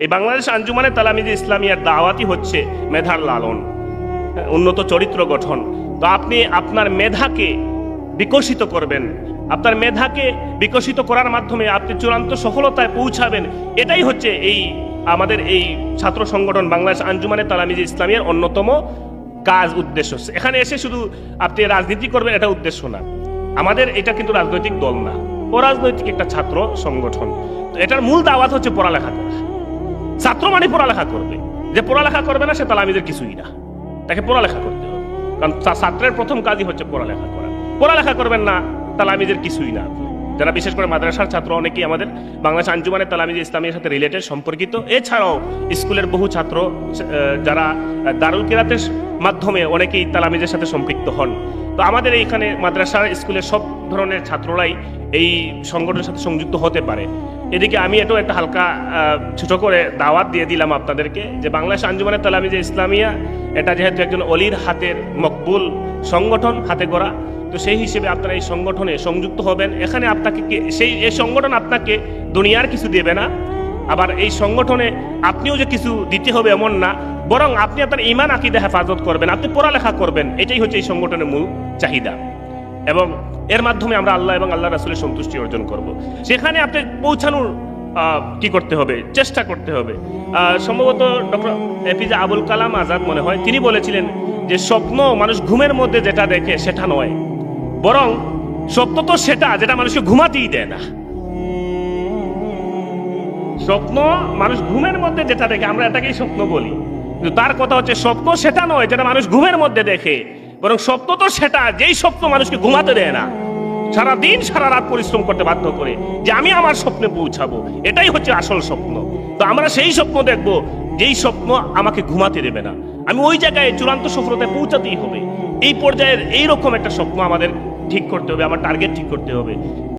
এই বাংলাদেশ আঞ্জুমানে তালামিজে ইসলামিয়ার দাওয়াতই হচ্ছে মেধার লালন, উন্নত চরিত্র গঠন। তো আপনি আপনার মেধাকে বিকশিত করবেন, আপনার মেধাকে বিকশিত করার মাধ্যমে আপনি চূড়ান্ত সফলতায় পৌঁছাবেন। এটাই হচ্ছে এই আমাদের এই ছাত্র সংগঠন বাংলাদেশ আঞ্জুমানে তালামিজে ইসলামিয়ার অন্যতম কাজ, উদ্দেশ্য। এখানে এসে শুধু আপনি রাজনীতি করবেন এটা উদ্দেশ্য না। আমাদের এটা কিন্তু রাজনৈতিক দল না, অরাজনৈতিক একটা ছাত্র সংগঠন। তো এটার মূল দাওয়াত হচ্ছে পড়ালেখা করা। ছাত্র মানে পড়ালেখা করবে, যে পড়ালেখা করবে না সে তালামিজের কিছুই না, তাকে পড়ালেখা করতে হবে। কারণ ছাত্রের প্রথম কাজই হচ্ছে পড়ালেখা করা। পড়ালেখা করবেন না, তালামিজের কিছুই না। যারা বিশেষ করে মাদ্রাসার ছাত্র অনেকেই আমাদের বাংলাদেশ আঞ্জুমানে তালামিজে ইসলামের সাথে রিলেটেড, সম্পর্কিত। এছাড়াও স্কুলের বহু ছাত্র যারা দারুল কিরাতের মাধ্যমে অনেকেই তালামিজের সাথে সম্পৃক্ত হন। তো আমাদের এইখানে মাদ্রাসা স্কুলের সব ধরনের ছাত্ররাই এই সংগঠনের সাথে সংযুক্ত হতে পারে। এদিকে আমি এটাও একটা হালকা ছোট করে দাওয়াত দিয়ে দিলাম আপনাদেরকে, যে বাংলাদেশ আঞ্জুমানে তালামিজে ইসলামিয়া এটা যেহেতু একজন অলির হাতের মকবুল সংগঠন, হাতে গড়া, তো সেই হিসেবে আপনারা এই সংগঠনে সংযুক্ত হবেন। এখানে আপনাকে এই সংগঠন আপনাকে দুনিয়ার কিছু দেবে না, আবার এই সংগঠনে আপনিও যে কিছু দিতে হবে এমন না, বরং আপনি আপনার ঈমান আকীদা হেফাজত করবেন, আপনি পড়ালেখা করবেন। এটাই হচ্ছে এই সংগঠনের মূল চাহিদা, এবং এর মাধ্যমে আমরা আল্লাহ এবং আল্লাহ রাসূলের সন্তুষ্টি অর্জন করব। সেখানে আপনি পৌঁছানোর কি করতে হবে, চেষ্টা করতে হবে। সম্ভবত ডক্টর এপিজে আবুল কালাম আজাদ মনে হয় তিনি বলেছিলেন যে স্বপ্ন মানুষ ঘুমের মধ্যে যেটা দেখে সেটা নয়, বরং স্বপ্ন তো সেটা যেটা মানুষকে ঘুমাতেই দেয় না। স্বপ্ন মানুষ ঘুমের মধ্যে যেটা দেখে আমরা এটাকেই স্বপ্ন বলি, কিন্তু তার কথা হচ্ছে স্বপ্ন সেটা নয় যেটা মানুষ ঘুমের মধ্যে দেখে, বরং স্বপ্ন তো সেটা যেই স্বপ্ন মানুষকে ঘুমাতে দেয় না, সারা দিন সারা রাত পরিশ্রম করতে বাধ্য করে যে আমি আমার স্বপ্নে পৌঁছাবো। এটাই হচ্ছে আসল স্বপ্ন। তো আমরা সেই স্বপ্ন দেখব যেই স্বপ্ন আমাকে ঘুমাতে দেবে না, আমি ওই জায়গায় চূড়ান্ত সফলতায় পৌঁছাতেই হবে। এই পর্যায়ের এইরকম একটা স্বপ্ন আমাদের ঠিক করতে হবে, আমার টার্গেট ঠিক করতে হবে।